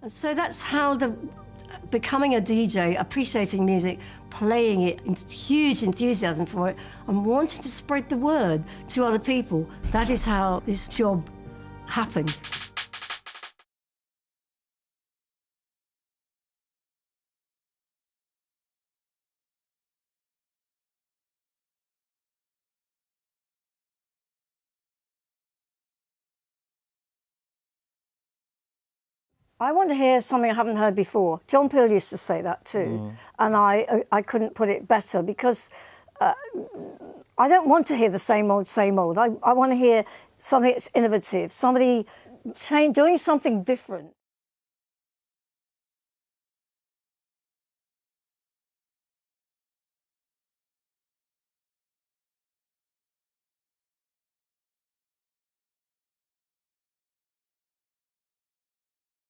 So that's how becoming a DJ, appreciating music, playing it, huge enthusiasm for it, and wanting to spread the word to other people. That is how this job happened. I want to hear something I haven't heard before. John Peel used to say that too, and I couldn't put it better, because I don't want to hear the same old, same old. I want to hear something that's innovative, somebody doing something different.